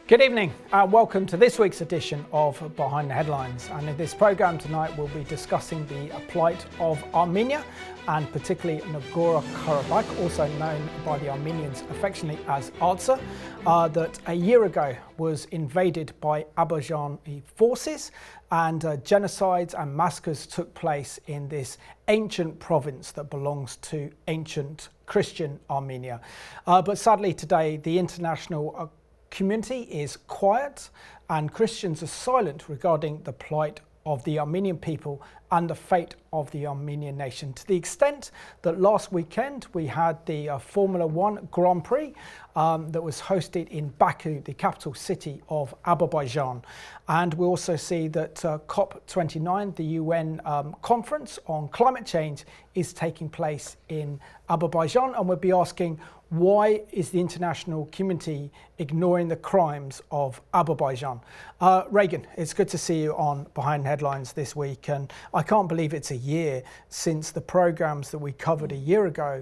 Good evening and welcome to this week's edition of Behind the Headlines. And in this programme tonight we'll be discussing the plight of Armenia and particularly Nagorno-Karabakh, also known by the Armenians affectionately as Artsakh, that a year ago was invaded by Azerbaijani forces, and genocides and massacres took place in this ancient province that belongs to ancient Christian Armenia. But sadly today the international community is quiet and Christians are silent regarding the plight of the Armenian people and the fate of the Armenian nation, to the extent that last weekend we had the Formula One Grand Prix that was hosted in Baku, the capital city of Azerbaijan. And we also see that COP29, the UN conference on climate change, is taking place in Azerbaijan, and we'll be asking, why is the international community ignoring the crimes of Azerbaijan? Reagan, it's good to see you on Behind the Headlines this week, and I can't believe it's a year since the programmes that we covered a year ago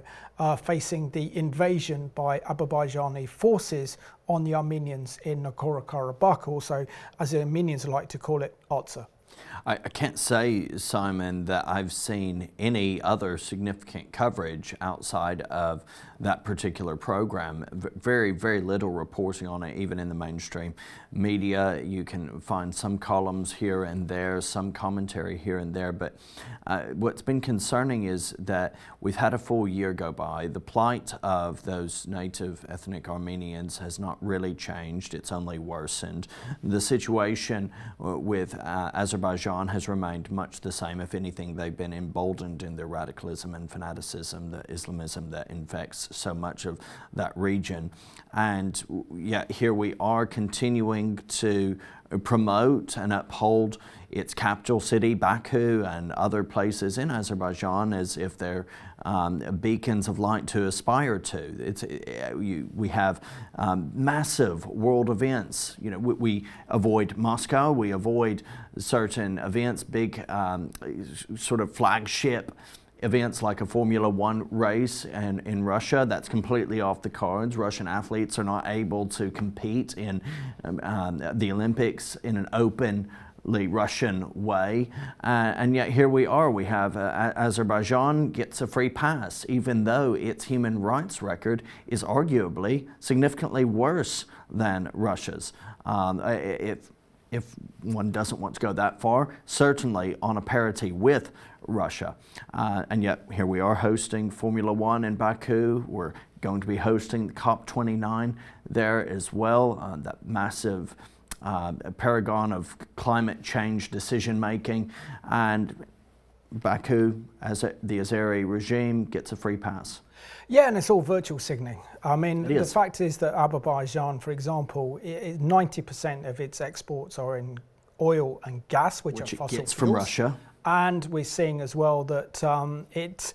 facing the invasion by Azerbaijani forces on the Armenians in Nagorno-Karabakh, also as the Armenians like to call it, Artsakh. I can't say, Simon, that I've seen any other significant coverage outside of that particular program. Very, very little reporting on it, even in the mainstream media. You can find some columns here and there, some commentary here and there, but what's been concerning is that we've had a full year go by. The plight of those native ethnic Armenians has not really changed. It's only worsened. The situation with Azerbaijan has remained much the same. If anything, they've been emboldened in their radicalism and fanaticism, the Islamism that infects so much of that region. And yet here we are continuing to promote and uphold its capital city, Baku, and other places in Azerbaijan as if they're beacons of light to aspire to. We have massive world events. You know, we avoid Moscow, we avoid certain events, big sort of flagship events like a Formula One race in Russia. That's completely off the cards. Russian athletes are not able to compete in the Olympics in an openly Russian way, and yet here we are. We have Azerbaijan gets a free pass, even though its human rights record is arguably significantly worse than Russia's. If one doesn't want to go that far, certainly on a parity with Russia. And yet here we are hosting Formula One in Baku. We're going to be hosting COP29 there as well, that massive paragon of climate change decision making. And Baku, as the Azeri regime, gets a free pass. Yeah, and it's all virtual signaling. I mean, the fact is that Azerbaijan, for example, 90% of its exports are in oil and gas, which are fossil it gets fuels. from Russia. And we're seeing as well that it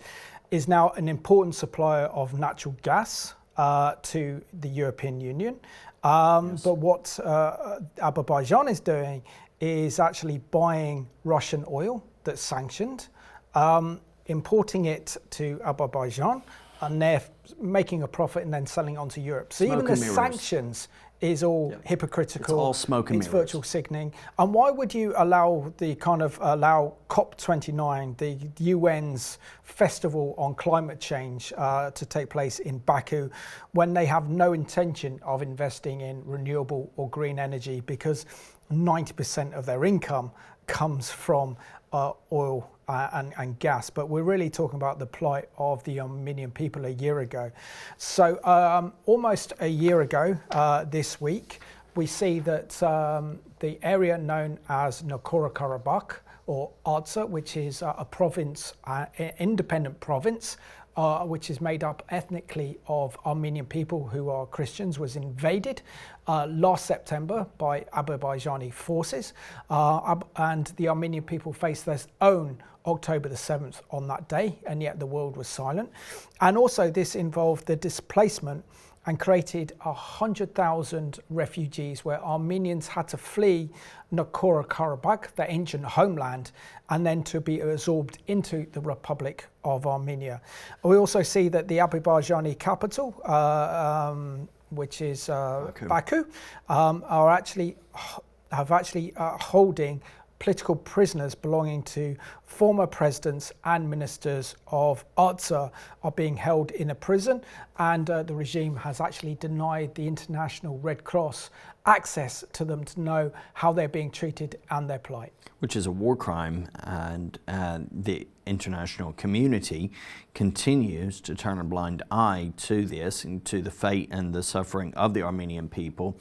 is now an important supplier of natural gas to the European Union. But what Azerbaijan is doing is actually buying Russian oil that's sanctioned, importing it to Azerbaijan, and they're making a profit and then selling it on to Europe. So even the sanctions is all hypocritical. It's all smoke and mirrors. It's virtual signaling. And why would you allow COP29, the UN's festival on climate change, to take place in Baku when they have no intention of investing in renewable or green energy, because 90% of their income comes from oil and gas? But we're really talking about the plight of the Armenian people a year ago. So almost a year ago this week, we see that the area known as Nagorno-Karabakh, or Artsakh, which is a province, independent province, which is made up ethnically of Armenian people who are Christians, was invaded last September by Azerbaijani forces, and the Armenian people faced their own October the 7th on that day, and yet the world was silent. And also this involved the displacement and created 100,000 refugees, where Armenians had to flee Nagorno-Karabakh, their ancient homeland, and then to be absorbed into the Republic of Armenia. We also see that the Azerbaijani capital, which is Baku, are actually holding political prisoners belonging to former presidents and ministers of Artsakh are being held in a prison, and the regime has actually denied the International Red Cross access to them to know how they're being treated and their plight. Which is a war crime, and the international community continues to turn a blind eye to this and to the fate and the suffering of the Armenian people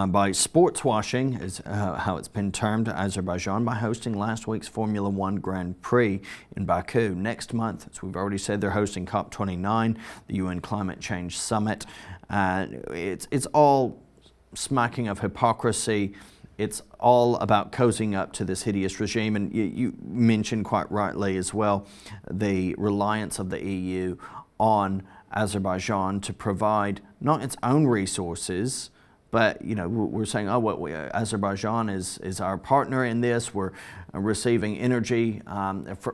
by sports washing, is how it's been termed, Azerbaijan, by hosting last week's Formula One Grand Prix in Baku. Next month, as we've already said, they're hosting COP29, the UN Climate Change Summit. It's all smacking of hypocrisy. It's all about cozying up to this hideous regime. And you mentioned quite rightly as well the reliance of the EU on Azerbaijan to provide not its own resources, but we're saying, Azerbaijan is our partner in this. We're receiving energy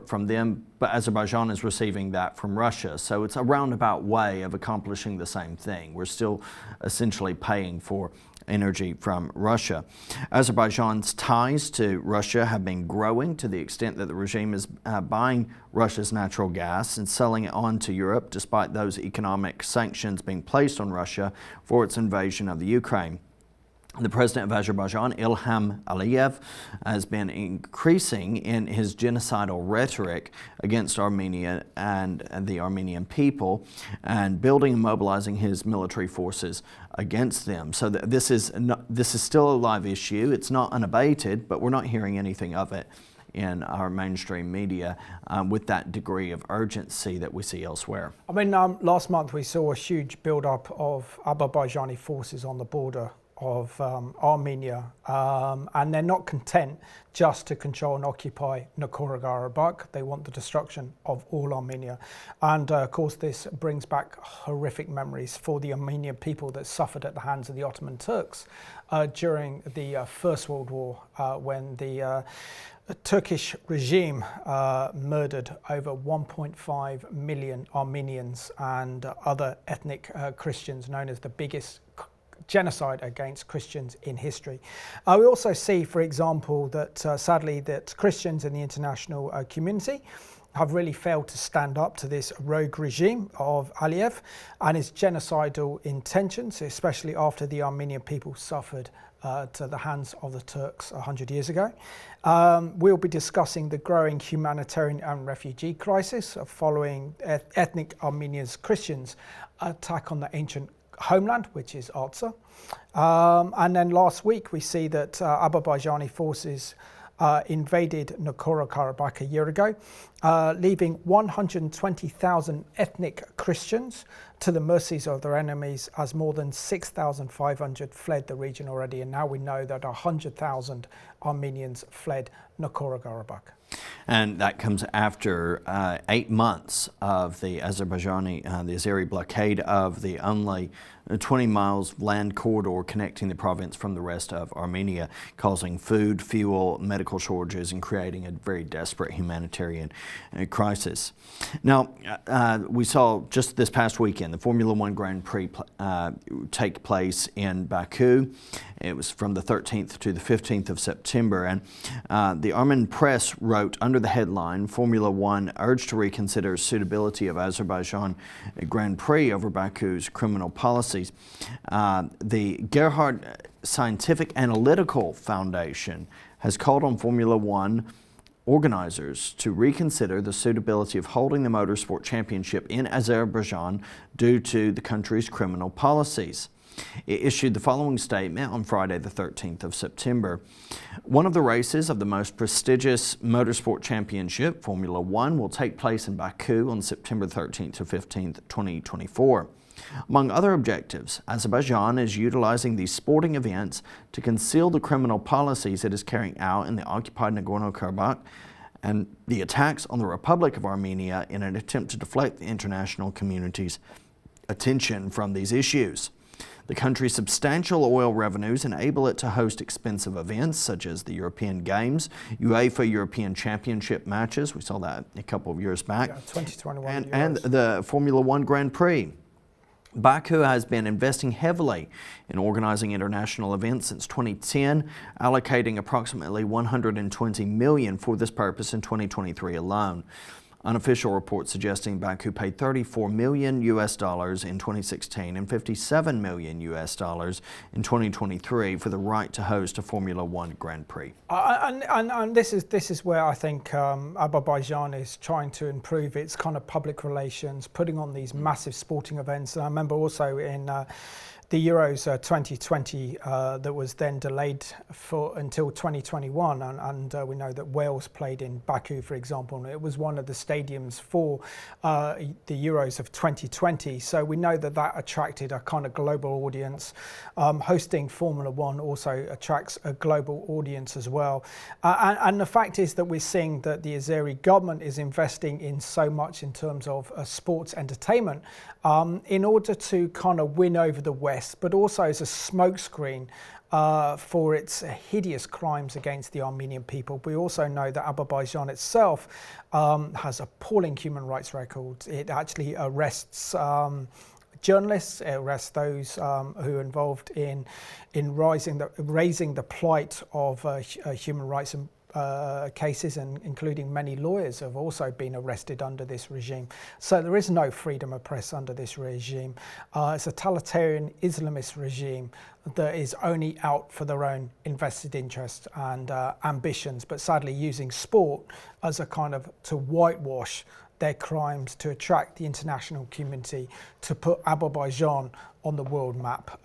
from them, but Azerbaijan is receiving that from Russia. So it's a roundabout way of accomplishing the same thing. We're still essentially paying for energy from Russia. Azerbaijan's ties to Russia have been growing to the extent that the regime is buying Russia's natural gas and selling it on to Europe, despite those economic sanctions being placed on Russia for its invasion of the Ukraine. The president of Azerbaijan, Ilham Aliyev, has been increasing in his genocidal rhetoric against Armenia and the Armenian people, and building and mobilizing his military forces against them. So this is still a live issue. It's not unabated, but we're not hearing anything of it in our mainstream media with that degree of urgency that we see elsewhere. I mean, last month we saw a huge build-up of Azerbaijani forces on the border of Armenia, and they're not content just to control and occupy Nagorno-Karabakh. They want the destruction of all Armenia. And of course this brings back horrific memories for the Armenian people that suffered at the hands of the Ottoman Turks during the First World War, when the Turkish regime murdered over 1.5 million Armenians and other ethnic Christians, known as the biggest genocide against Christians in history. We also see, for example, that sadly that Christians in the international community have really failed to stand up to this rogue regime of Aliyev and his genocidal intentions, especially after the Armenian people suffered to the hands of the Turks 100 years ago. We'll be discussing the growing humanitarian and refugee crisis following ethnic Armenians Christians' attack on the ancient homeland, which is Artsakh. And then last week we see that Azerbaijani forces invaded Nagorno-Karabakh a year ago, leaving 120,000 ethnic Christians to the mercies of their enemies, as more than 6,500 fled the region already, and now we know that 100,000 Armenians fled Nagorno-Karabakh. And that comes after 8 months of the Azerbaijani, the Azeri blockade of the only 20 miles land corridor connecting the province from the rest of Armenia, causing food, fuel, medical shortages, and creating a very desperate humanitarian crisis. Now, we saw just this past weekend the Formula One Grand Prix take place in Baku. It was from the 13th to the 15th of September, and the Armenian press wrote under the headline, "Formula One urged to reconsider suitability of Azerbaijan Grand Prix over Baku's criminal policies." The Gerhard Scientific Analytical Foundation has called on Formula One organizers to reconsider the suitability of holding the motorsport championship in Azerbaijan due to the country's criminal policies. It issued the following statement on Friday the 13th of September. One of the races of the most prestigious motorsport championship, Formula One, will take place in Baku on September 13th to 15th, 2024. Among other objectives, Azerbaijan is utilizing these sporting events to conceal the criminal policies it is carrying out in the occupied Nagorno-Karabakh and the attacks on the Republic of Armenia in an attempt to deflect the international community's attention from these issues. The country's substantial oil revenues enable it to host expensive events such as the European Games, UEFA European Championship matches, we saw that a couple of years back, 2021 and the Formula One Grand Prix. Baku has been investing heavily in organizing international events since 2010, allocating approximately $120 million for this purpose in 2023 alone. Unofficial reports suggesting Baku paid $34 million in 2016 and $57 million in 2023 for the right to host a Formula One Grand Prix. And this is where I think Azerbaijan is trying to improve its kind of public relations, putting on these massive sporting events. And I remember also in the Euros 2020 that was then delayed until 2021, and we know that Wales played in Baku, for example, and it was one of the stadiums for the Euros of 2020. So we know that that attracted a kind of global audience. Hosting Formula One also attracts a global audience as well. And the fact is that we're seeing that the Azeri government is investing in so much in terms of sports entertainment in order to kind of win over the West, but also as a smokescreen for its hideous crimes against the Armenian people. We also know that Azerbaijan itself has appalling human rights records. It actually arrests journalists, it arrests those who are involved in raising the plight of human rights and cases, and including many lawyers have also been arrested under this regime. So there is no freedom of press under this regime. It's a totalitarian Islamist regime that is only out for their own invested interests and ambitions, but sadly using sport as a kind of to whitewash their crimes, to attract the international community, to put Azerbaijan on the world map,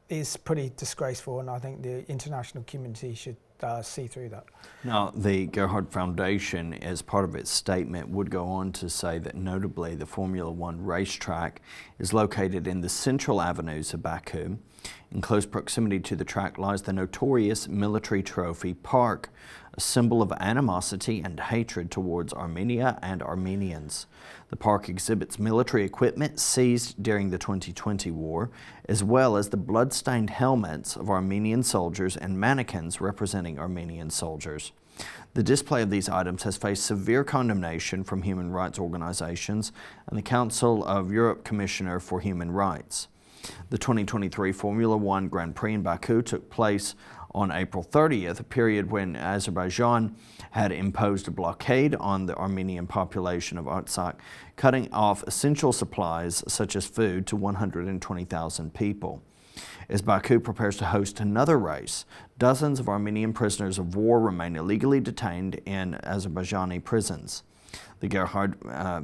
is pretty disgraceful, and I think the international community should see through that. Now, the Gerhard Foundation, as part of its statement, would go on to say that notably the Formula One racetrack is located in the central avenues of Baku. In close proximity to the track lies the notorious Military Trophy Park, a symbol of animosity and hatred towards Armenia and Armenians. The park exhibits military equipment seized during the 2020 war, as well as the blood-stained helmets of Armenian soldiers and mannequins representing Armenian soldiers. The display of these items has faced severe condemnation from human rights organizations and the Council of Europe Commissioner for Human Rights. The 2023 Formula One Grand Prix in Baku took place on April 30th, a period when Azerbaijan had imposed a blockade on the Armenian population of Artsakh, cutting off essential supplies such as food to 120,000 people. As Baku prepares to host another race, dozens of Armenian prisoners of war remain illegally detained in Azerbaijani prisons. The Gerhard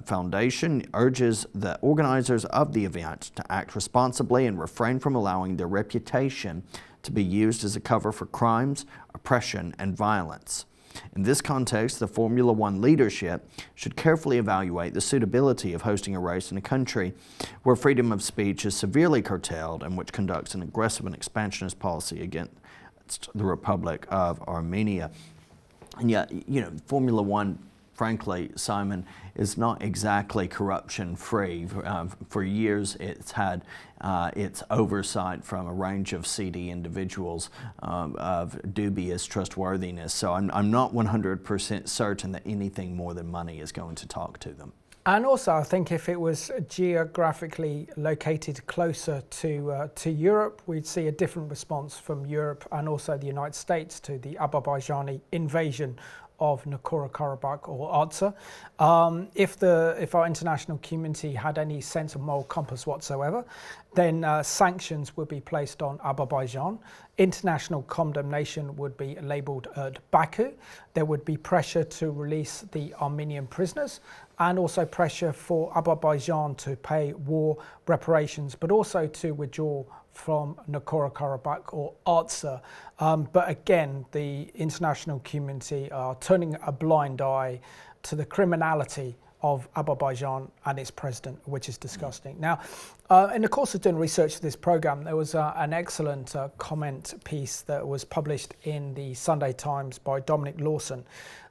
Foundation urges the organizers of the event to act responsibly and refrain from allowing their reputation to be used as a cover for crimes, oppression, and violence. In this context, the Formula One leadership should carefully evaluate the suitability of hosting a race in a country where freedom of speech is severely curtailed and which conducts an aggressive and expansionist policy against the Republic of Armenia. And yet, Formula One, frankly, Simon, is not exactly corruption-free. For years, it's had its oversight from a range of seedy individuals of dubious trustworthiness. So I'm not 100% certain that anything more than money is going to talk to them. And also, I think if it was geographically located closer to Europe, we'd see a different response from Europe and also the United States to the Azerbaijani invasion of Nagorno-Karabakh or Artsakh. If our international community had any sense of moral compass whatsoever, then sanctions would be placed on Azerbaijan. International condemnation would be labelled at Baku. There would be pressure to release the Armenian prisoners and also pressure for Azerbaijan to pay war reparations, but also to withdraw from Nagorno-Karabakh or Artsakh. But again, the international community are turning a blind eye to the criminality of Azerbaijan and its president, which is disgusting. Now, in the course of doing research for this program, there was an excellent comment piece that was published in the Sunday Times by Dominic Lawson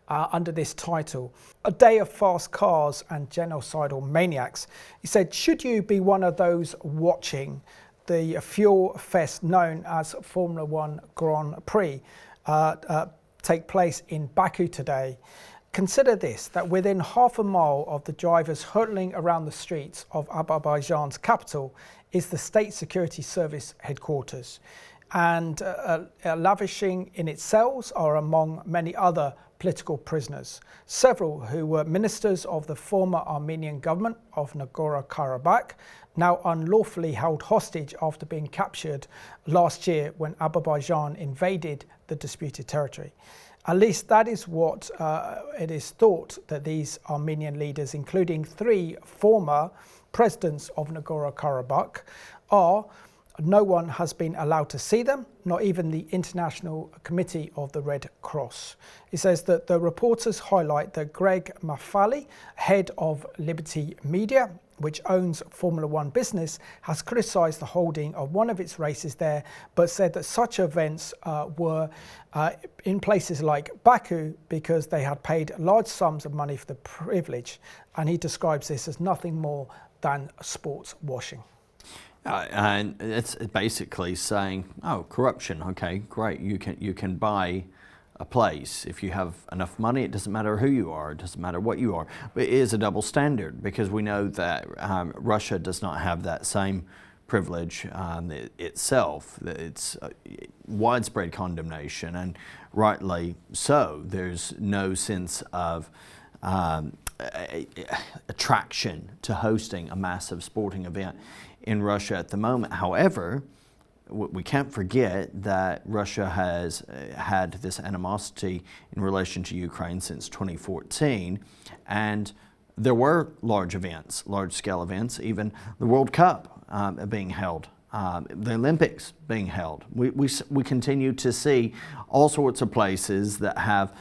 under this title, "A Day of Fast Cars and Genocidal Maniacs." He said, should you be one of those watching the fuel fest known as Formula One Grand Prix take place in Baku today, Consider this, that within half a mile of the drivers hurtling around the streets of Azerbaijan's capital is the State Security Service headquarters. And lavishing in its cells are among many other political prisoners, several who were ministers of the former Armenian government of Nagorno-Karabakh, now unlawfully held hostage after being captured last year when Azerbaijan invaded the disputed territory. At least that is what it is thought that these Armenian leaders, including 3 former presidents of Nagorno-Karabakh, are. No one has been allowed to see them, not even the International Committee of the Red Cross. It says that the reporters highlight that Greg Mafali, head of Liberty Media, which owns Formula One business, has criticised the holding of one of its races there, but said that such events were in places like Baku because they had paid large sums of money for the privilege. And he describes this as nothing more than sports washing. And it's basically saying, oh, corruption, okay, great, you can buy a place. If you have enough money, it doesn't matter who you are, it doesn't matter what you are. But it is a double standard because we know that Russia does not have that same privilege itself. It's widespread condemnation, and rightly so. There's no sense of attraction to hosting a massive sporting event in Russia at the moment. However, we can't forget that Russia has had this animosity in relation to Ukraine since 2014, and there were large-scale events, even the World Cup being held, the Olympics being held. We continue to see all sorts of places that have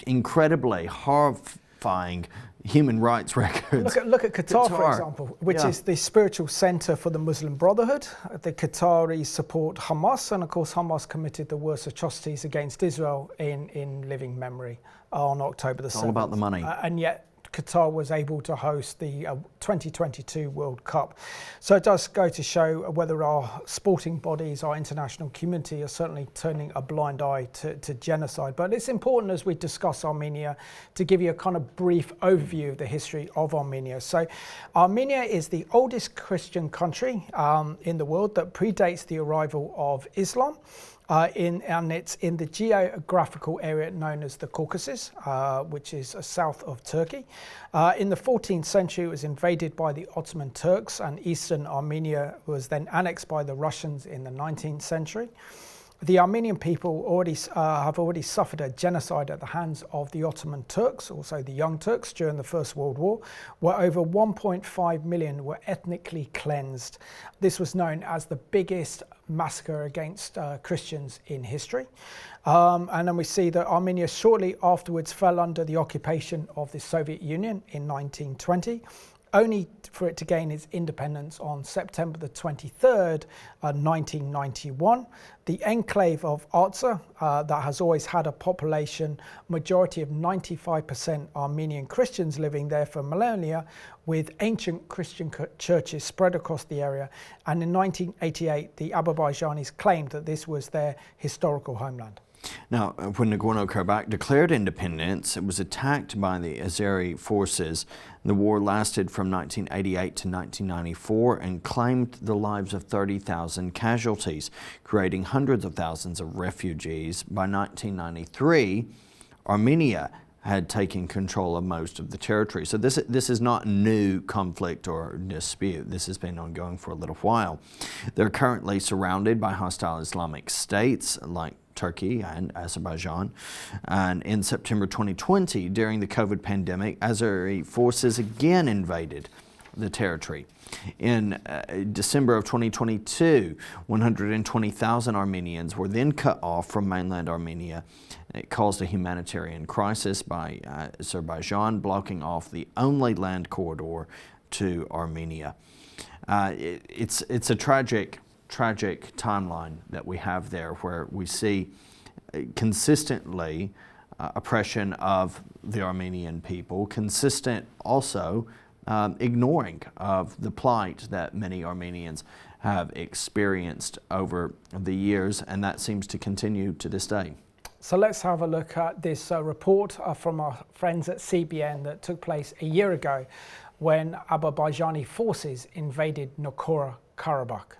incredibly horrifying human rights records. Look at Qatar, for example, which is the spiritual centre for the Muslim Brotherhood. The Qataris support Hamas, and of course Hamas committed the worst atrocities against Israel in living memory on October the 7th. It's all about the money. And yet Qatar was able to host the 2022 World Cup. So it does go to show whether our sporting bodies, our international community are certainly turning a blind eye to genocide. But it's important as we discuss Armenia to give you a kind of brief overview of the history of Armenia. So Armenia is the oldest Christian country in the world that predates the arrival of Islam. And it's in the geographical area known as the Caucasus, which is south of Turkey. In the 14th century, it was invaded by the Ottoman Turks, and eastern Armenia was then annexed by the Russians in the 19th century. The Armenian people have already suffered a genocide at the hands of the Ottoman Turks, also the Young Turks, during the First World War, where over 1.5 million were ethnically cleansed. This was known as the biggest massacre against Christians in history. And then we see that Armenia shortly afterwards fell under the occupation of the Soviet Union in 1920. Only for it to gain its independence on September the 23rd, 1991. The enclave of Artsakh, that has always had a population majority of 95% Armenian Christians living there for millennia, with ancient Christian churches spread across the area. And in 1988, the Azerbaijanis claimed that this was their historical homeland. Now, when Nagorno-Karabakh declared independence, it was attacked by the Azeri forces. The war lasted from 1988 to 1994 and claimed the lives of 30,000 casualties, creating hundreds of thousands of refugees. By 1993, Armenia had taken control of most of the territory. So this is not a new conflict or dispute. This has been ongoing for a little while. They're currently surrounded by hostile Islamic states like Turkey and Azerbaijan. And in September 2020, during the COVID pandemic, Azeri forces again invaded the territory. In December of 2022, 120,000 Armenians were then cut off from mainland Armenia. It caused a humanitarian crisis by Azerbaijan, blocking off the only land corridor to Armenia. It's a tragic timeline that we have there, where we see consistently oppression of the Armenian people, consistent also ignoring of the plight that many Armenians have experienced over the years, and that seems to continue to this day. So let's have a look at this report from our friends at CBN that took place a year ago when Azerbaijani forces invaded Nagorno-Karabakh.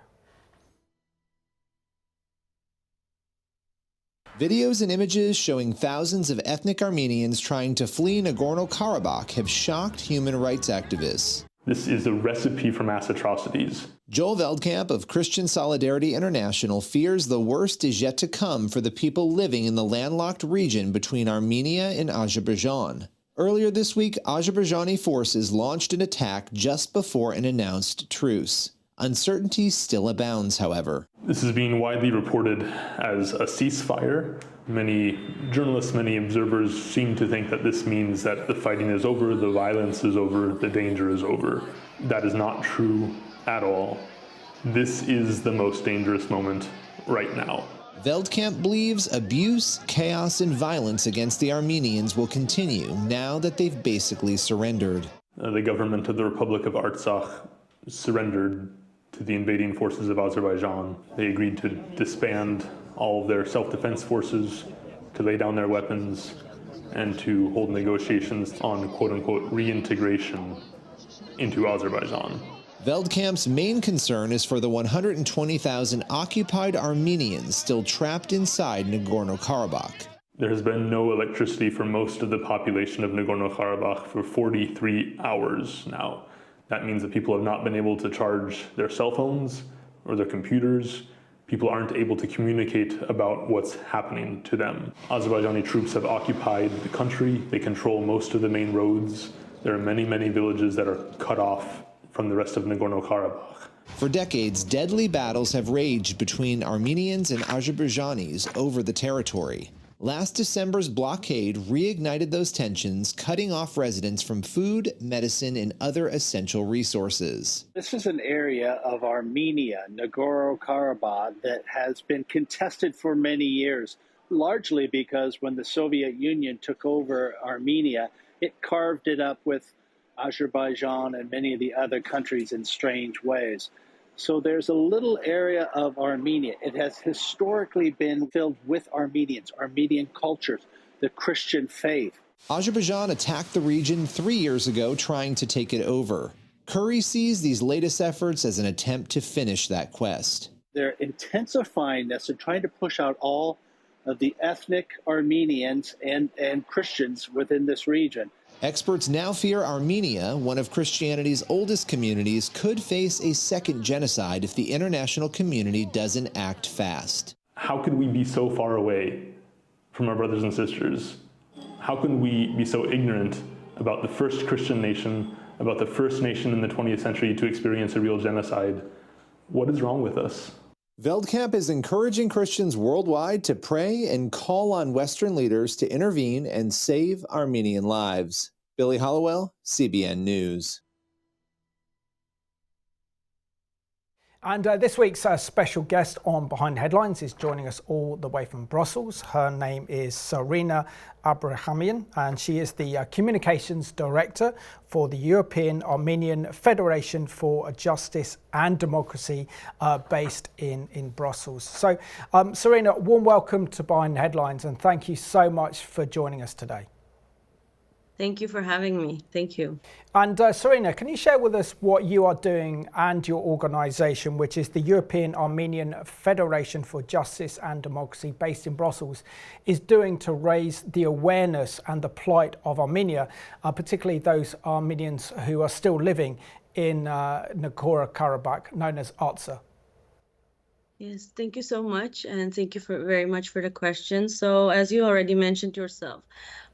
Videos and images showing thousands of ethnic Armenians trying to flee Nagorno-Karabakh have shocked human rights activists. This is a recipe for mass atrocities. Joel Veldkamp of Christian Solidarity International fears the worst is yet to come for the people living in the landlocked region between Armenia and Azerbaijan. Earlier this week, Azerbaijani forces launched an attack just before an announced truce. Uncertainty still abounds, however. This is being widely reported as a ceasefire. Many journalists, many observers seem to think that this means that the fighting is over, the violence is over, the danger is over. That is not true at all. This is the most dangerous moment right now. Veldkamp believes abuse, chaos, and violence against the Armenians will continue now that they've basically surrendered. The government of the Republic of Artsakh surrendered to the invading forces of Azerbaijan. They agreed to disband all of their self-defense forces, to lay down their weapons, and to hold negotiations on quote-unquote reintegration into Azerbaijan. Veldkamp's main concern is for the 120,000 occupied Armenians still trapped inside Nagorno-Karabakh. There has been no electricity for most of the population of Nagorno-Karabakh for 43 hours now. That means that people have not been able to charge their cell phones or their computers. People aren't able to communicate about what's happening to them. Azerbaijani troops have occupied the country. They control most of the main roads. There are many, many villages that are cut off from the rest of Nagorno-Karabakh. For decades, deadly battles have raged between Armenians and Azerbaijanis over the territory. Last December's blockade reignited those tensions, cutting off residents from food, medicine, and other essential resources. This is an area of Armenia, Nagorno-Karabakh, that has been contested for many years, largely because when the Soviet Union took over Armenia, it carved it up with Azerbaijan and many of the other countries in strange ways. So there's a little area of Armenia. It has historically been filled with Armenians, Armenian cultures, the Christian faith. Azerbaijan attacked the region 3 years ago, trying to take it over. Curry sees these latest efforts as an attempt to finish that quest. They're intensifying this and trying to push out all of the ethnic Armenians and Christians within this region. Experts now fear Armenia, one of Christianity's oldest communities, could face a second genocide if the international community doesn't act fast. How could we be so far away from our brothers and sisters? How can we be so ignorant about the first Christian nation, about the first nation in the 20th century to experience a real genocide? What is wrong with us? Veldkamp is encouraging Christians worldwide to pray and call on Western leaders to intervene and save Armenian lives. Billy Hollowell, CBN News. And this week's special guest on Behind the Headlines is joining us all the way from Brussels. Her name is Serena Abrahamian, and she is the Communications Director for the European Armenian Federation for Justice and Democracy based in Brussels. So, Serena, warm welcome to Behind the Headlines, and thank you so much for joining us today. Thank you for having me. Thank you. And Serena, can you share with us what you are doing and your organisation, which is the European Armenian Federation for Justice and Democracy based in Brussels, is doing to raise the awareness and the plight of Armenia, particularly those Armenians who are still living in Nagorno-Karabakh, known as Artsakh? Yes, thank you so much, and thank you very much for the question. So, as you already mentioned yourself,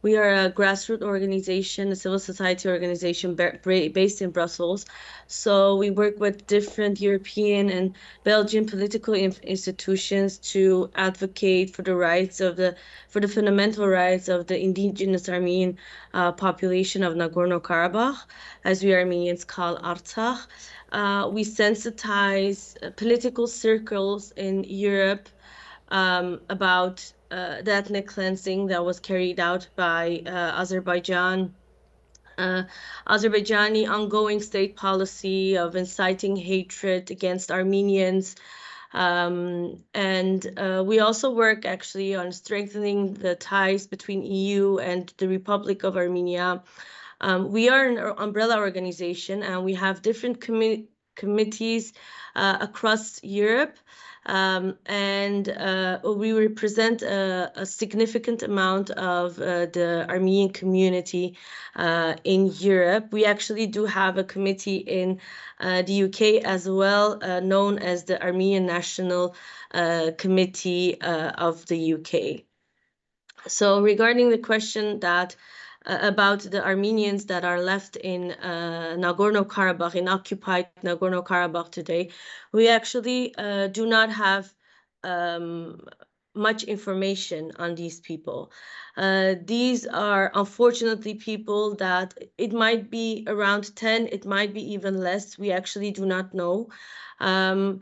we are a grassroots organization, a civil society organization based in Brussels. So we work with different European and Belgian political institutions to advocate for the rights of for the fundamental rights of the indigenous Armenian population of Nagorno-Karabakh, as we Armenians call Artsakh. We sensitize political circles in Europe about the ethnic cleansing that was carried out by Azerbaijan, Azerbaijani ongoing state policy of inciting hatred against Armenians, We also work actually on strengthening the ties between EU and the Republic of Armenia. We are an umbrella organization, and we have different committees across Europe. We represent a significant amount of the Armenian community in Europe. We actually do have a committee in the UK as well, known as the Armenian National Committee of the UK. So regarding the question that about the Armenians that are left in Nagorno-Karabakh, in occupied Nagorno-Karabakh today, we actually do not have much information on these people. These are unfortunately people that it might be around 10, it might be even less. We actually do not know. There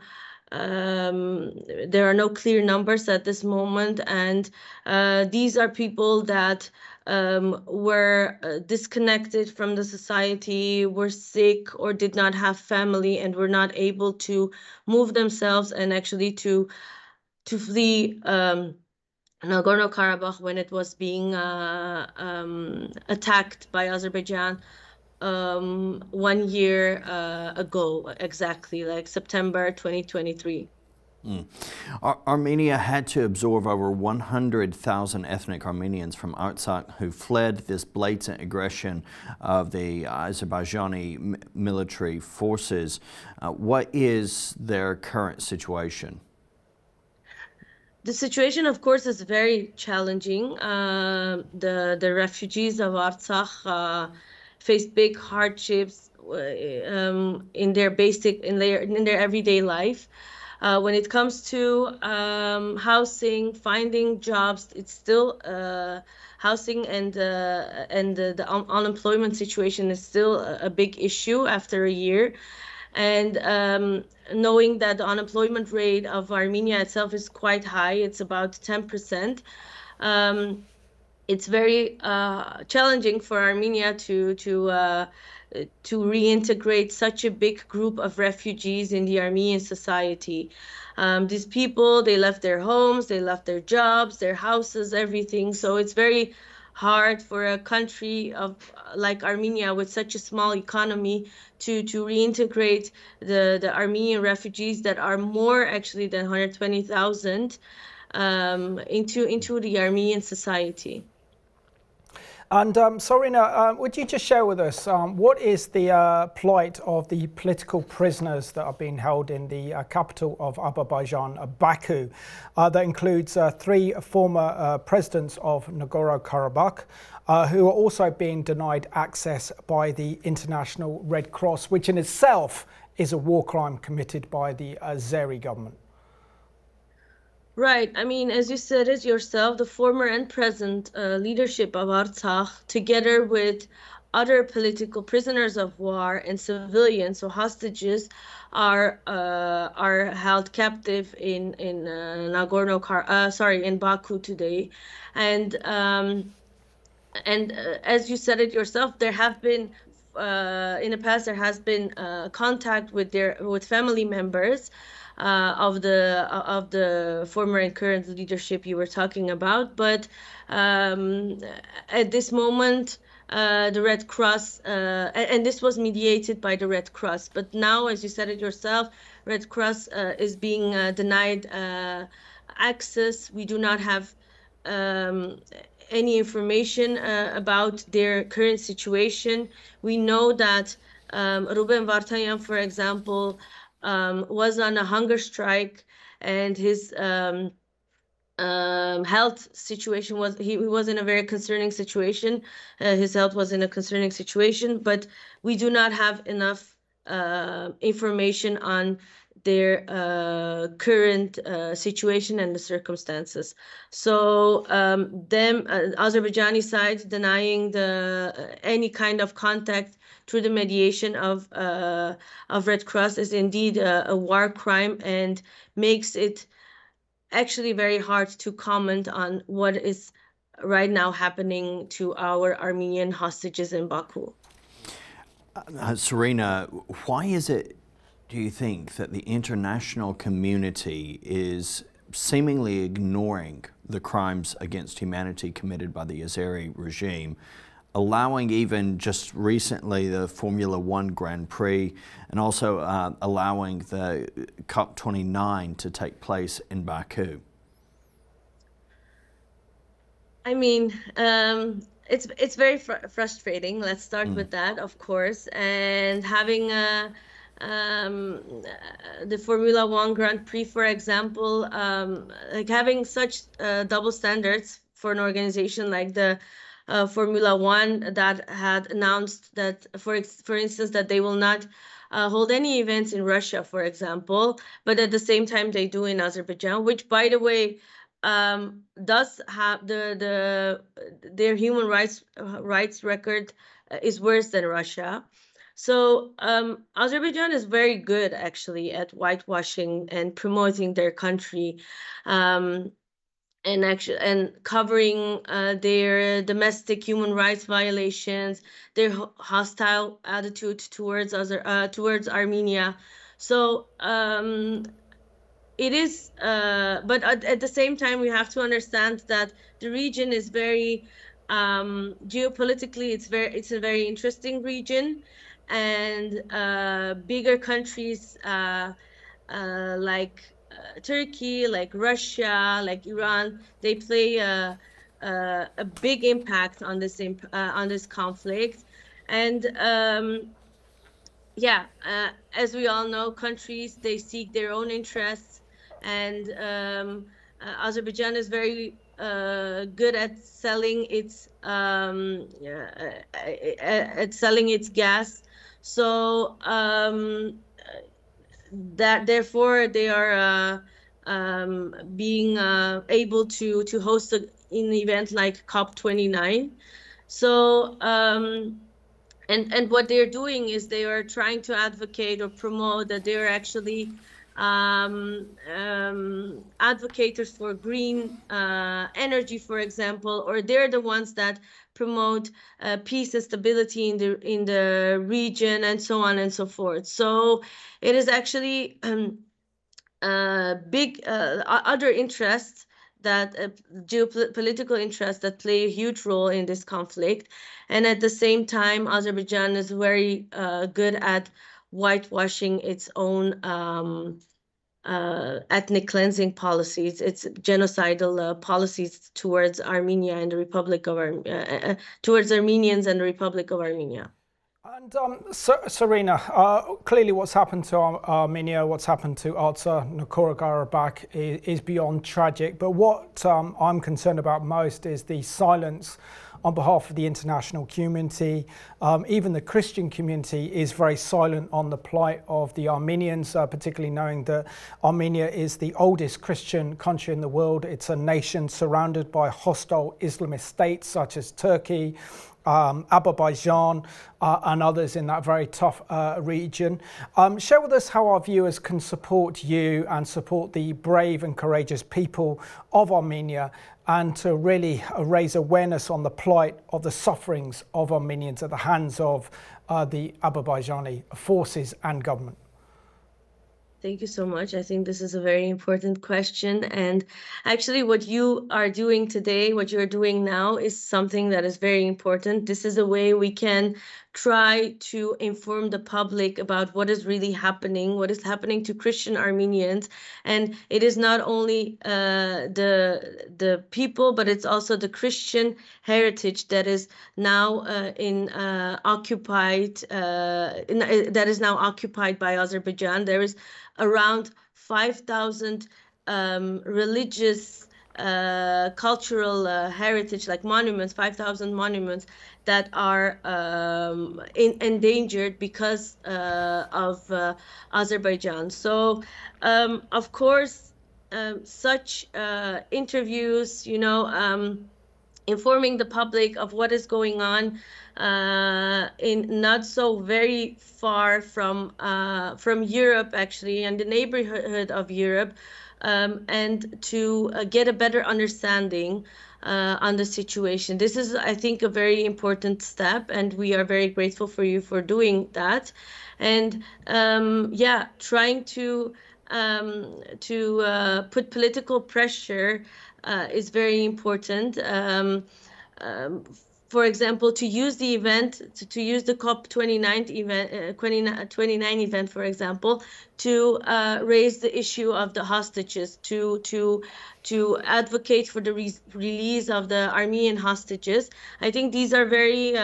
are no clear numbers at this moment, and these are people that were disconnected from the society, were sick or did not have family, and were not able to move themselves and actually to flee Nagorno-Karabakh when it was being attacked by Azerbaijan 1 year ago, exactly, like September 2023. Armenia had to absorb over 100,000 ethnic Armenians from Artsakh who fled this blatant aggression of the Azerbaijani military forces. What is their current situation? The situation, of course, is very challenging. The refugees of Artsakh face big hardships in their everyday life. When it comes to housing, finding jobs, it's still housing and the unemployment situation is still a big issue after a year. And knowing that the unemployment rate of Armenia itself is quite high, it's about 10%. It's very challenging for Armenia to reintegrate such a big group of refugees in the Armenian society. These people, they left their homes, they left their jobs, their houses, everything. So it's very hard for a country like Armenia with such a small economy to reintegrate the Armenian refugees that are more actually than 120,000 into the Armenian society. And Sorina, would you just share with us what is the plight of the political prisoners that are being held in the capital of Azerbaijan, Baku, that includes 3 former presidents of Nagorno-Karabakh, who are also being denied access by the International Red Cross, which in itself is a war crime committed by the Azeri government? Right. I mean, as you said it yourself, the former and present leadership of Artsakh, together with other political prisoners of war and civilians, so hostages, are held captive in in Baku today, and as you said it yourself, there have been in the past there has been contact with family members of the former and current leadership you were talking about, but at this moment the Red Cross and this was mediated by the Red Cross, but now, as you said it yourself, Red Cross is being denied access. We do not have any information about their current situation. We know that Ruben Vartanyan, for example, was on a hunger strike, and his health situation was he was in a very concerning situation. His health was in a concerning situation, but we do not have enough information on their current situation and the circumstances. So Azerbaijani side denying any kind of contact through the mediation of Red Cross is indeed a war crime, and makes it actually very hard to comment on what is right now happening to our Armenian hostages in Baku. Sorina, why is it do you think that the international community is seemingly ignoring the crimes against humanity committed by the Azeri regime, allowing even just recently the Formula One Grand Prix, and also allowing the COP29 to take place in Baku? I mean, it's very frustrating. Let's start with that, of course. And having the Formula One Grand Prix, for example, like having such double standards for an organization like the Formula One that had announced that, for instance, that they will not hold any events in Russia, for example, but at the same time they do in Azerbaijan, which, by the way, does have their human rights record is worse than Russia. So Azerbaijan is very good actually at whitewashing and promoting their country, and covering their domestic human rights violations, their hostile attitude towards Armenia. So it is, but at the same time, we have to understand that the region is very geopolitically. It's a very interesting region, and bigger countries like Turkey, like Russia, like Iran, they play a big impact on this conflict, and yeah, as we all know, countries, they seek their own interests, and Azerbaijan is very good at selling its gas. So that therefore they are being able to host an event like COP29. So and what they're doing is they are trying to advocate or promote that they're actually advocates for green energy, for example, or they're the ones that promote peace and stability in the region, and so on and so forth. So it is actually big other interests that geopolitical interests that play a huge role in this conflict. And at the same time, Azerbaijan is very good at whitewashing its own ethnic cleansing policies, its genocidal policies towards Armenia and the Republic of towards Armenians and the Republic of Armenia. And Serena, clearly what's happened to Armenia, what's happened to Nagorno-Karabakh is beyond tragic. But what I'm concerned about most is the silence on behalf of the international community. Even the Christian community is very silent on the plight of the Armenians, particularly knowing that Armenia is the oldest Christian country in the world. It's a nation surrounded by hostile Islamist states such as Turkey, Azerbaijan, and others in that very tough region. Share with us how our viewers can support you and support the brave and courageous people of Armenia, and to really raise awareness on the plight of the sufferings of Armenians at the hands of the Azerbaijani forces and government. Thank you so much. I think this is a very important question. And actually what you are doing today, what you're doing now, is something that is very important. This is a way we can try to inform the public about what is really happening, what is happening to Christian Armenians. And it is not only the people, but it's also the Christian heritage that is now occupied by Azerbaijan. There is around 5,000 religious, cultural heritage, like monuments, 5,000 monuments that are endangered because of Azerbaijan. So, of course, such interviews, informing the public of what is going on in not so very far from Europe, actually, and the neighborhood of Europe, and to get a better understanding on the situation. This is, I think, a very important step, and we are very grateful for you for doing that. And trying to put political pressure is very important. For example, to use the event, to use the COP29 event, for example, to raise the issue of the hostages, to advocate for the release of the Armenian hostages. I think these are very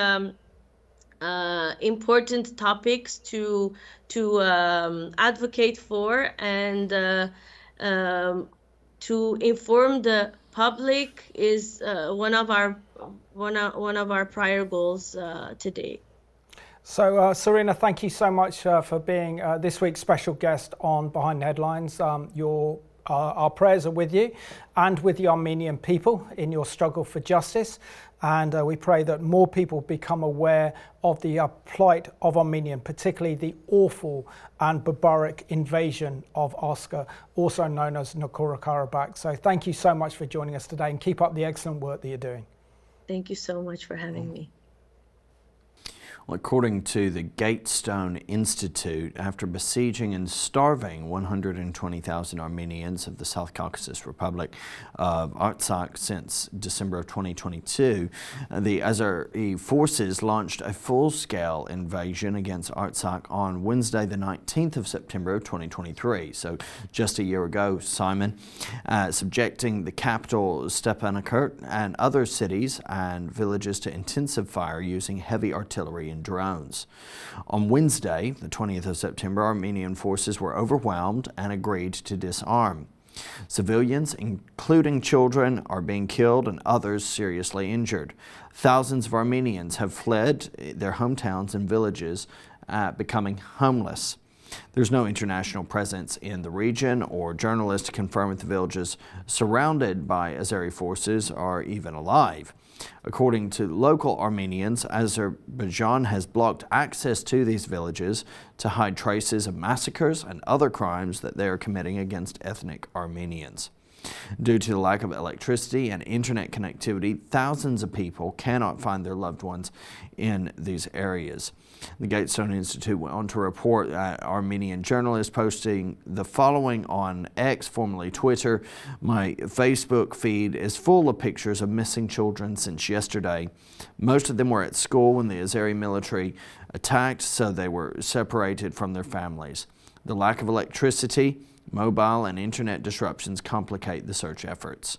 important topics to advocate for, and to inform the public is one of our prior goals today. So, Serena, thank you so much for being this week's special guest on Behind the Headlines. Our prayers are with you and with the Armenian people in your struggle for justice. And we pray that more people become aware of the plight of Armenian, particularly the awful and barbaric invasion of Oscar, also known as Nagorno-Karabakh. So thank you so much for joining us today, and keep up the excellent work that you're doing. Thank you so much for having me. Well, according to the Gatestone Institute, after besieging and starving 120,000 Armenians of the South Caucasus Republic of Artsakh since December of 2022, the Azeri forces launched a full-scale invasion against Artsakh on Wednesday, the 19th of September of 2023, so just a year ago, Simon, subjecting the capital Stepanakert and other cities and villages to intensive fire using heavy artillery and drones. On Wednesday, the 20th of September, Armenian forces were overwhelmed and agreed to disarm. Civilians, including children, are being killed and others seriously injured. Thousands of Armenians have fled their hometowns and villages, becoming homeless. There's no international presence in the region or journalists to confirm if the villages surrounded by Azeri forces are even alive. According to local Armenians, Azerbaijan has blocked access to these villages to hide traces of massacres and other crimes that they are committing against ethnic Armenians. Due to the lack of electricity and internet connectivity, thousands of people cannot find their loved ones in these areas. The Gatestone Institute went on to report Armenian journalists posting the following on X, formerly Twitter. My Facebook feed is full of pictures of missing children since yesterday. Most of them were at school when the Azeri military attacked, so they were separated from their families. The lack of electricity, mobile and internet disruptions complicate the search efforts.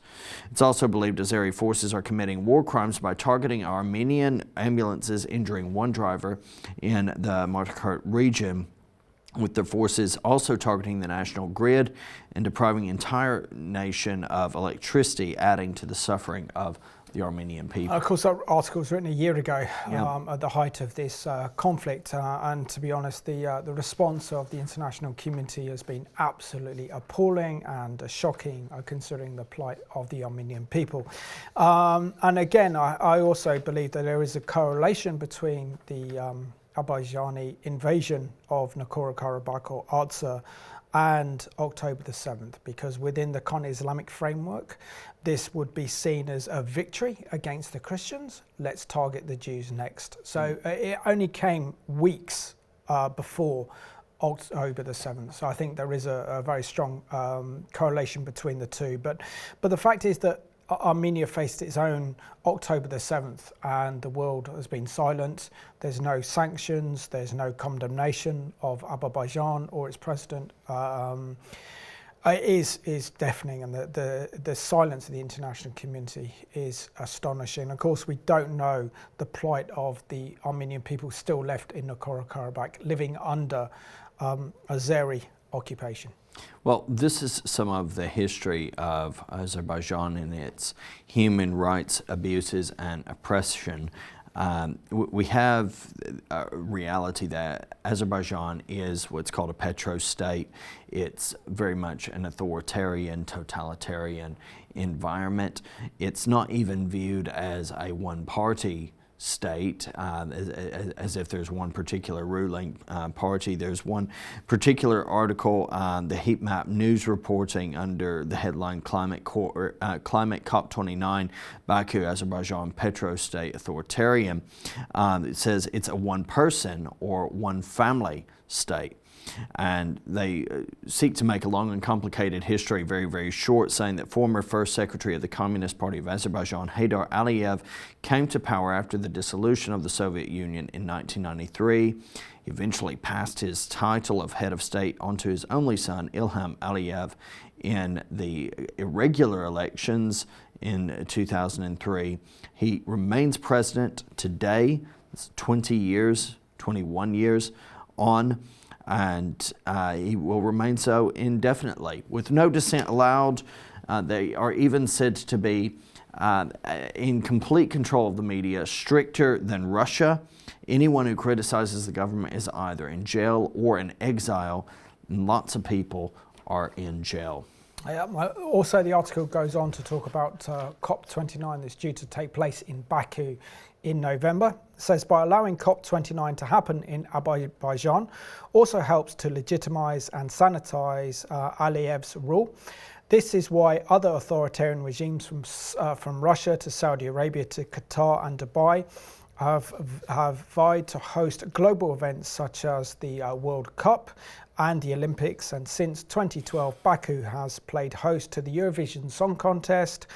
It's also believed Azeri forces are committing war crimes by targeting Armenian ambulances, injuring one driver in the Moriarty region, with the forces also targeting the national grid and depriving the entire nation of electricity, adding to the suffering of the Armenian people. Of course, that article was written a year ago, at the height of this conflict, and to be honest, the response of the international community has been absolutely appalling and shocking, considering the plight of the Armenian people. And again, I also believe that there is a correlation between the Azerbaijani invasion of Nagorno-Karabakh or Artsakh and October the 7th, because within the kind of Islamic framework, this would be seen as a victory against the Christians. Let's target the Jews next. So it only came weeks before October the 7th. So I think there is a very strong correlation between the two. But the fact is that Armenia faced its own October the 7th, and the world has been silent. There's no sanctions, there's no condemnation of Azerbaijan or its president. It is deafening, and the silence of the international community is astonishing. Of course, we don't know the plight of the Armenian people still left in Nagorno-Karabakh, living under Azeri occupation. Well, this is some of the history of Azerbaijan and its human rights abuses and oppression. We have a reality that Azerbaijan is what's called a petro-state. It's very much an authoritarian, totalitarian environment. It's not even viewed as a one-party state, as if there's one particular ruling party. There's one particular article, the heat map news reporting under the headline Climate COP29, Baku, Azerbaijan, Petro State Authoritarian. It says it's a one person or one family state. And they seek to make a long and complicated history very, very short, saying that former First Secretary of the Communist Party of Azerbaijan, Ilham Aliyev, came to power after the dissolution of the Soviet Union in 1993. He eventually passed his title of head of state onto his only son, Ilham Aliyev, in the irregular elections in 2003. He remains president today. It's 21 years on. And he will remain so indefinitely. With no dissent allowed, they are even said to be in complete control of the media, stricter than Russia. Anyone who criticizes the government is either in jail or in exile, and lots of people are in jail. Also, the article goes on to talk about COP29 that's due to take place in Baku in November. It says by allowing COP29 to happen in Azerbaijan also helps to legitimize and sanitize Aliyev's rule. This is why other authoritarian regimes from Russia to Saudi Arabia to Qatar and Dubai have vied to host global events such as the World Cup and the Olympics, and since 2012 Baku has played host to the Eurovision Song Contest,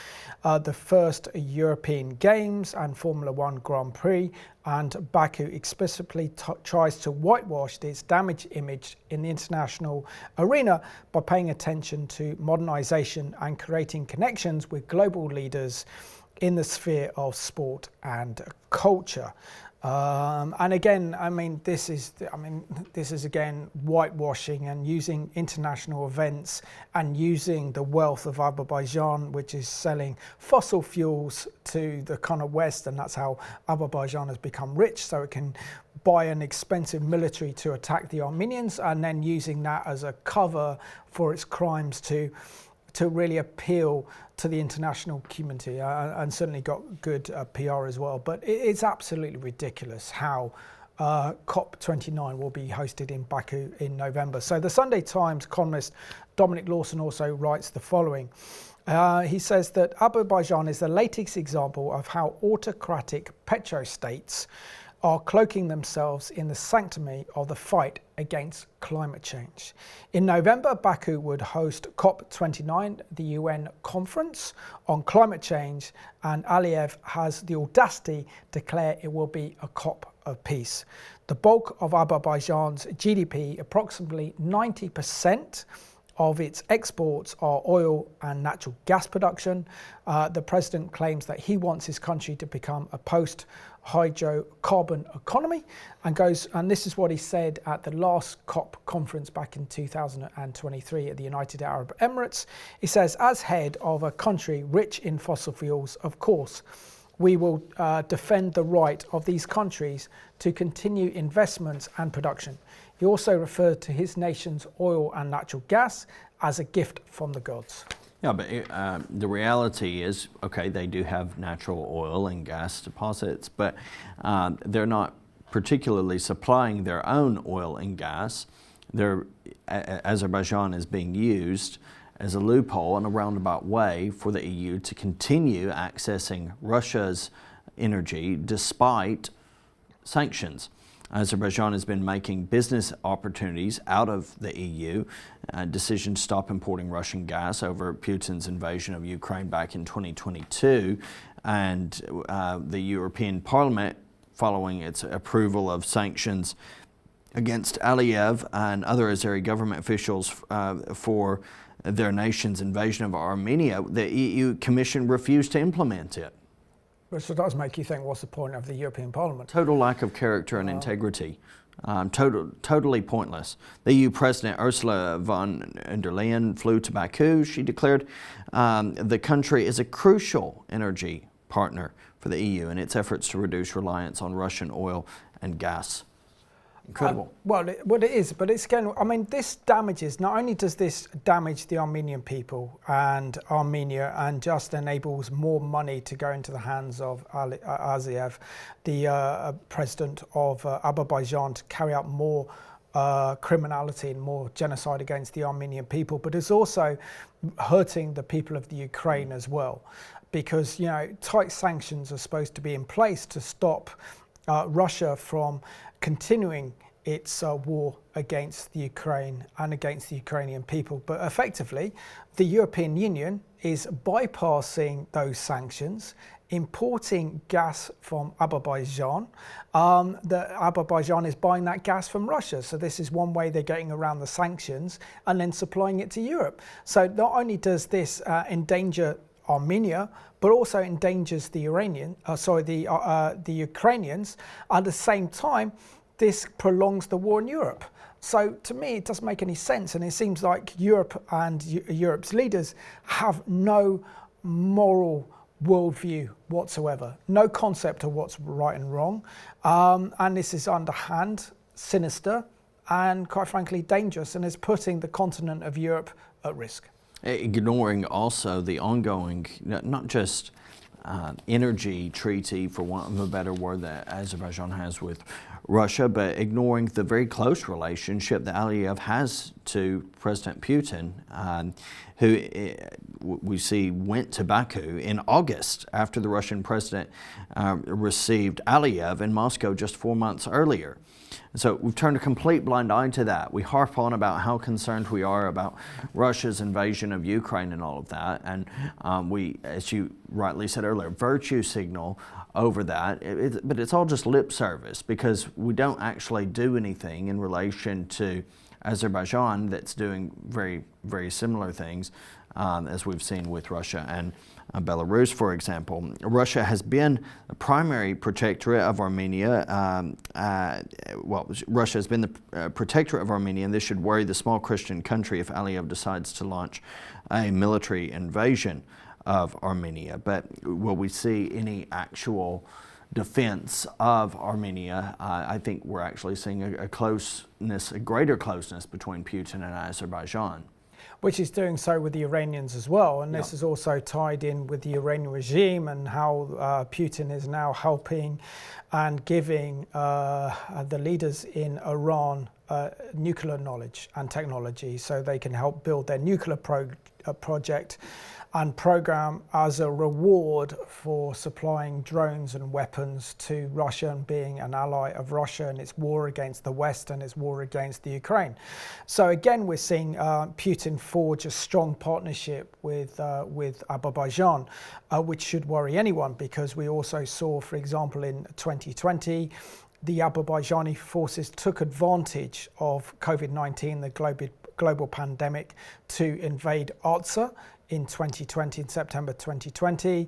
the first European Games and Formula One Grand Prix, and Baku explicitly tries to whitewash its damaged image in the international arena by paying attention to modernization and creating connections with global leaders in the sphere of sport and culture. And again, this is again whitewashing and using international events and using the wealth of Azerbaijan, which is selling fossil fuels to the kind of West, and that's how Azerbaijan has become rich, so it can buy an expensive military to attack the Armenians, and then using that as a cover for its crimes to really appeal to the international community, and certainly got good PR as well. But it's absolutely ridiculous how COP29 will be hosted in Baku in November. So the Sunday Times columnist Dominic Lawson also writes the following. He says that Azerbaijan is the latest example of how autocratic petrostates are cloaking themselves in the sanctity of the fight against climate change. In November, Baku would host COP29, the UN conference on climate change, and Aliyev has the audacity to declare it will be a COP of peace. The bulk of Azerbaijan's GDP, approximately 90%, of its exports are oil and natural gas production. The president claims that he wants his country to become a post-hydrocarbon economy, and this is what he said at the last COP conference back in 2023 at the United Arab Emirates. He says, as head of a country rich in fossil fuels, of course, we will defend the right of these countries to continue investments and production. He also referred to his nation's oil and natural gas as a gift from the gods. Yeah, but the reality is, okay, they do have natural oil and gas deposits, but they're not particularly supplying their own oil and gas. Azerbaijan is being used as a loophole in a roundabout way for the EU to continue accessing Russia's energy despite sanctions. Azerbaijan has been making business opportunities out of the EU. Decision to stop importing Russian gas over Putin's invasion of Ukraine back in 2022, and the European Parliament, following its approval of sanctions against Aliyev and other Azeri government officials for their nation's invasion of Armenia, the EU Commission refused to implement it. Which does make you think, what's the point of the European Parliament? Total lack of character and integrity. Totally pointless. The EU President Ursula von der Leyen flew to Baku. She declared the country is a crucial energy partner for the EU in its efforts to reduce reliance on Russian oil and gas. Incredible. Well, it is, but it's again, I mean, this damages, not only does this damage the Armenian people and Armenia and just enables more money to go into the hands of Aliyev, the president of Azerbaijan, to carry out more criminality and more genocide against the Armenian people, but it's also hurting the people of the Ukraine as well, because, you know, tight sanctions are supposed to be in place to stop Russia from continuing its war against the Ukraine and against the Ukrainian people. But effectively, the European Union is bypassing those sanctions, importing gas from Azerbaijan. Azerbaijan is buying that gas from Russia. So this is one way they're getting around the sanctions and then supplying it to Europe. So not only does this endanger Armenia, but also endangers the Ukrainians. At the same time, this prolongs the war in Europe. So to me, it doesn't make any sense. And it seems like Europe and Europe's leaders have no moral worldview whatsoever, no concept of what's right and wrong. And this is underhand, sinister, and quite frankly, dangerous, and is putting the continent of Europe at risk. Ignoring also the ongoing, not just energy treaty, for want of a better word, that Azerbaijan has with Russia, but ignoring the very close relationship that Aliyev has to President Putin, who we see went to Baku in August after the Russian president received Aliyev in Moscow just 4 months earlier. So we've turned a complete blind eye to that. We harp on about how concerned we are about Russia's invasion of Ukraine and all of that. And we, as you rightly said earlier, virtue signal over that. But it's all just lip service, because we don't actually do anything in relation to Azerbaijan that's doing very, very similar things as we've seen with Russia and Belarus, for example. Russia has been the primary protectorate of Armenia. Russia has been the protectorate of Armenia, and this should worry the small Christian country if Aliyev decides to launch a military invasion of Armenia. But will we see any actual defense of Armenia? I think we're actually seeing a greater closeness between Putin and Azerbaijan. Which is doing so with the Iranians as well. And this is also tied in with the Iranian regime and how Putin is now helping and giving the leaders in Iran nuclear knowledge and technology, so they can help build their nuclear project and program as a reward for supplying drones and weapons to Russia and being an ally of Russia in its war against the West and its war against the Ukraine. So again, we're seeing Putin forge a strong partnership with Azerbaijan, which should worry anyone, because we also saw, for example, in 2020, the Azerbaijani forces took advantage of COVID-19, the global pandemic, to invade Artsakh in 2020, in September 2020,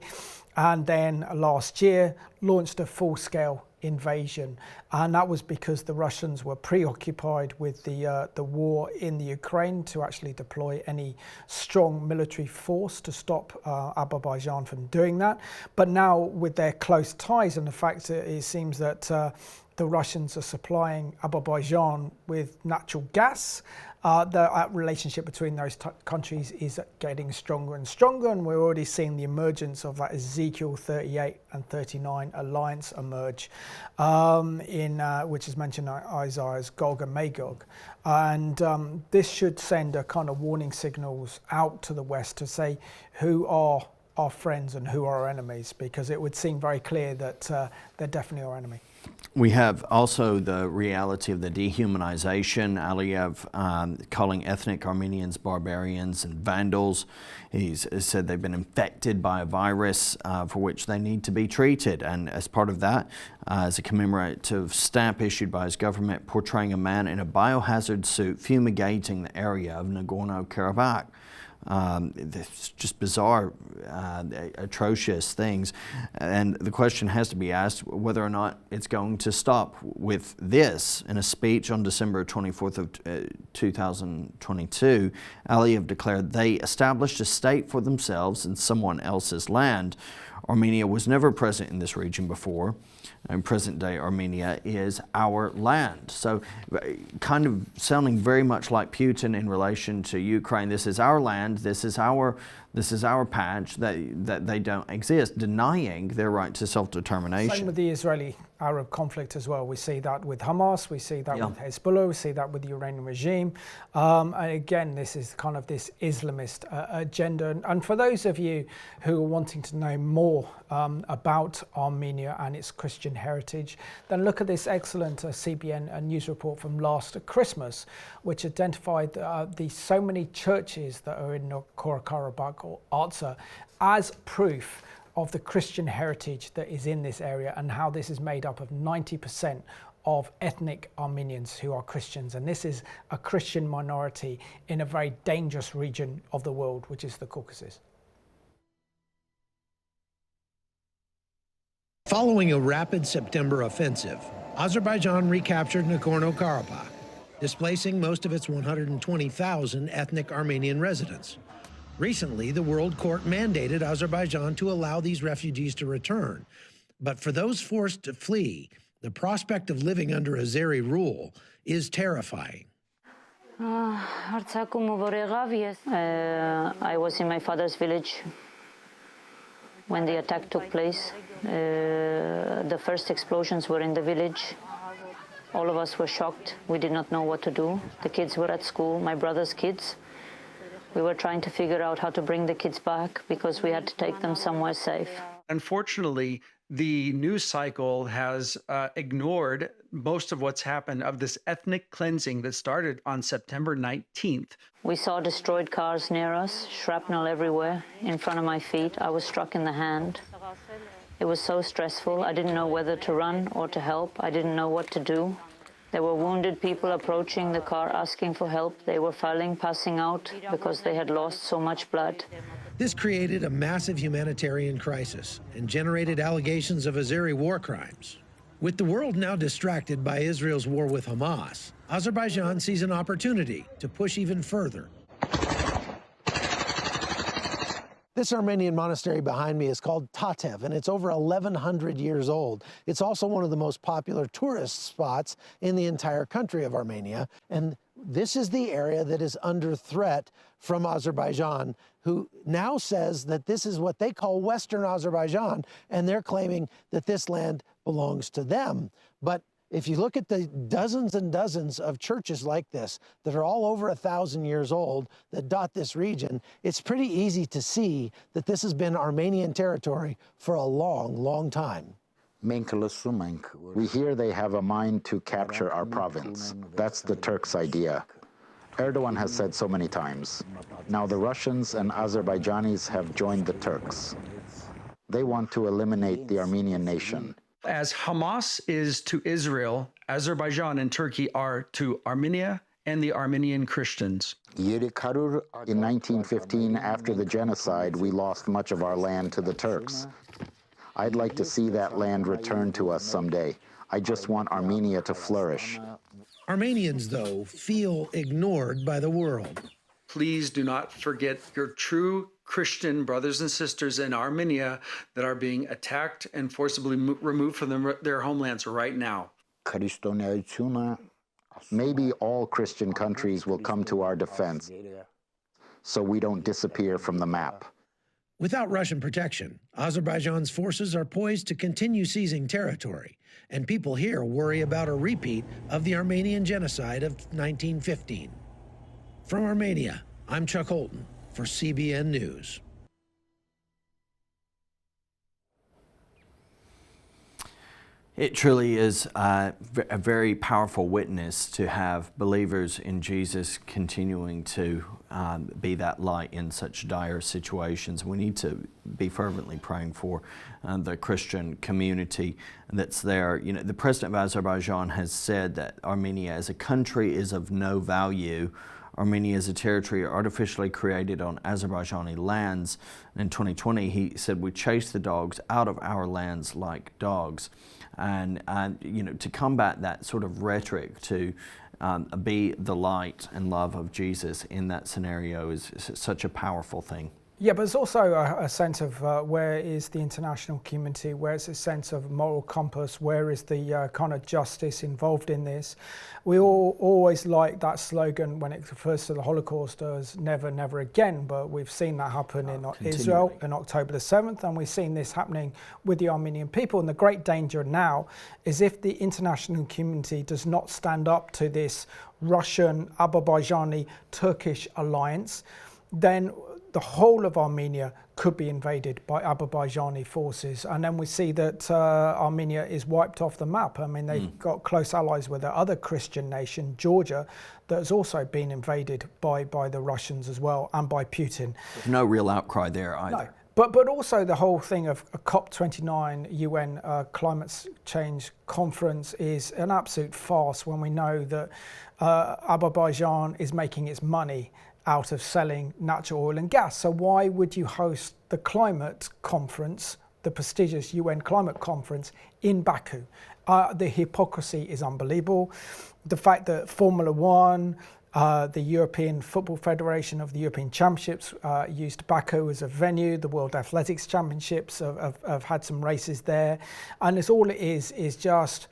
and then last year launched a full-scale invasion. And that was because the Russians were preoccupied with the war in the Ukraine to actually deploy any strong military force to stop Azerbaijan from doing that. But now, with their close ties and the fact that it seems that the Russians are supplying Azerbaijan with natural gas, the relationship between those countries is getting stronger and stronger, and we're already seeing the emergence of that Ezekiel 38 and 39 alliance emerge, which is mentioned in Isaiah's Gog and Magog. And this should send a kind of warning signals out to the West to say who are our friends and who are our enemies, because it would seem very clear that they're definitely our enemy. We have also the reality of the dehumanization. Aliyev calling ethnic Armenians barbarians and vandals. He's said they've been infected by a virus for which they need to be treated. And as part of that, as a commemorative stamp issued by his government portraying a man in a biohazard suit fumigating the area of Nagorno-Karabakh. It's just bizarre, atrocious things. And the question has to be asked whether or not it's going to stop with this. In a speech on December 24th of 2022, Aliyev declared they established a state for themselves in someone else's land. Armenia was never present in this region before, and present-day Armenia is our land. So kind of sounding very much like Putin in relation to Ukraine. This is our land, this is our patch, that they don't exist, denying their right to self-determination. Same with the Israeli-Arab conflict as well. We see that with Hamas, we see that with Hezbollah, we see that with the Iranian regime. And again, this is kind of this Islamist agenda. And for those of you who are wanting to know more about Armenia and its Christian heritage, then look at this excellent CBN news report from last Christmas, which identified the so many churches that are in Nagorno-Karabakh or Artsakh as proof of the Christian heritage that is in this area, and how this is made up of 90% of ethnic Armenians who are Christians. And this is a Christian minority in a very dangerous region of the world, which is the Caucasus. Following a rapid September offensive, Azerbaijan recaptured Nagorno-Karabakh, displacing most of its 120,000 ethnic Armenian residents. Recently, the World Court mandated Azerbaijan to allow these refugees to return. But for those forced to flee, the prospect of living under Azeri rule is terrifying. I was in my father's village when the attack took place. The first explosions were in the village. All of us were shocked. We did not know what to do. The kids were at school, my brother's kids. We were trying to figure out how to bring the kids back because we had to take them somewhere safe. Unfortunately, the news cycle has ignored most of what's happened of this ethnic cleansing that started on September 19th. We saw destroyed cars near us, shrapnel everywhere. In front of my feet, I was struck in the hand. It was so stressful. I didn't know whether to run or to help. I didn't know what to do. There were wounded people approaching the car asking for help. They were falling, passing out because they had lost so much blood. This created a massive humanitarian crisis and generated allegations of Azeri war crimes. With the world now distracted by Israel's war with Hamas, Azerbaijan sees an opportunity to push even further. This Armenian monastery behind me is called Tatev, and it's over 1,100 years old. It's also one of the most popular tourist spots in the entire country of Armenia. And this is the area that is under threat from Azerbaijan, who now says that this is what they call Western Azerbaijan, and they're claiming that this land belongs to them. But if you look at the dozens and dozens of churches like this that are all over 1,000 years old that dot this region, it's pretty easy to see that this has been Armenian territory for a long, long time. We hear they have a mind to capture our province. That's the Turks' idea. Erdogan has said so many times. Now the Russians and Azerbaijanis have joined the Turks. They want to eliminate the Armenian nation. As Hamas is to Israel, Azerbaijan and Turkey are to Armenia and the Armenian Christians. In 1915, after the genocide, we lost much of our land to the Turks. I'd like to see that land returned to us someday. I just want Armenia to flourish. Armenians, though, feel ignored by the world. Please do not forget your true Christian brothers and sisters in Armenia that are being attacked and forcibly removed from their homelands right now. Maybe all Christian countries will come to our defense so we don't disappear from the map. Without Russian protection, Azerbaijan's forces are poised to continue seizing territory, and people here worry about a repeat of the Armenian genocide of 1915. From Armenia, I'm Chuck Holton for CBN News. It truly is a very powerful witness to have believers in Jesus continuing to be that light in such dire situations. We need to be fervently praying for the Christian community that's there. You know, the president of Azerbaijan has said that Armenia as a country is of no value. Armenia is a territory artificially created on Azerbaijani lands. And in 2020, he said, "We chase the dogs out of our lands like dogs." And you know, to combat that sort of rhetoric, to be the light and love of Jesus in that scenario is such a powerful thing. Yeah, but there's also a sense of where is the international community, where is a sense of moral compass, where is the kind of justice involved in this. We all always like that slogan when it refers to the Holocaust as never, never again, but we've seen that happen in Israel on October the 7th, and we've seen this happening with the Armenian people. And the great danger now is if the international community does not stand up to this Russian, Azerbaijani, Turkish alliance, then the whole of Armenia could be invaded by Azerbaijani forces. And then we see that Armenia is wiped off the map. I mean, they've got close allies with the other Christian nation, Georgia, that has also been invaded by the Russians as well, and by Putin. No real outcry there either. No. But also the whole thing of a COP29 UN climate change conference is an absolute farce when we know that Azerbaijan is making its money out of selling natural oil and gas. So why would you host the climate conference, the prestigious UN climate conference, in Baku? The hypocrisy is unbelievable. The fact that Formula One, the European Football Federation of the European Championships used Baku as a venue. The World Athletics Championships have had some races there. And it's all it is just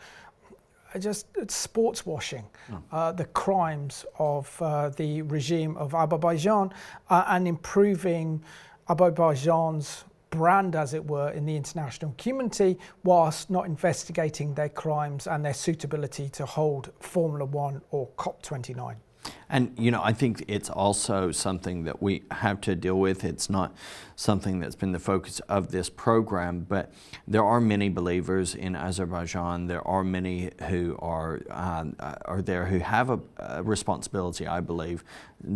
sports washing, the crimes of the regime of Azerbaijan and improving Azerbaijan's brand, as it were, in the international community, whilst not investigating their crimes and their suitability to hold Formula One or COP29. And, you know, I think it's also something that we have to deal with. It's not something that's been the focus of this program, but there are many believers in Azerbaijan. There are many who are there who have a responsibility, I believe,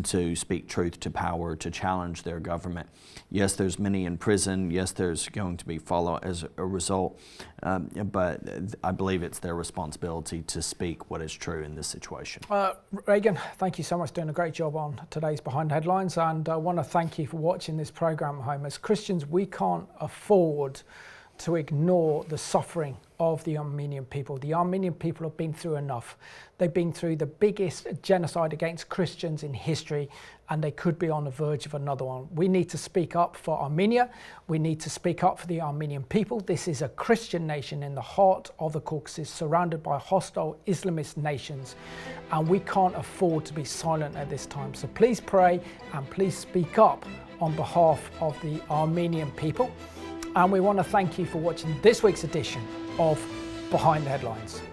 to speak truth to power, to challenge their government. Yes, there's many in prison. Yes, there's going to be fallout as a result, but I believe it's their responsibility to speak what is true in this situation. Reagan, thank you so much, doing a great job on today's Behind the Headlines, and I want to thank you for watching this program at home. As Christians, we can't afford to ignore the suffering of the Armenian people. The Armenian people have been through enough. They've been through the biggest genocide against Christians in history, and they could be on the verge of another one. We need to speak up for Armenia. We need to speak up for the Armenian people. This is a Christian nation in the heart of the Caucasus, surrounded by hostile Islamist nations, and we can't afford to be silent at this time. So please pray and please speak up on behalf of the Armenian people. And we want to thank you for watching this week's edition of Behind the Headlines.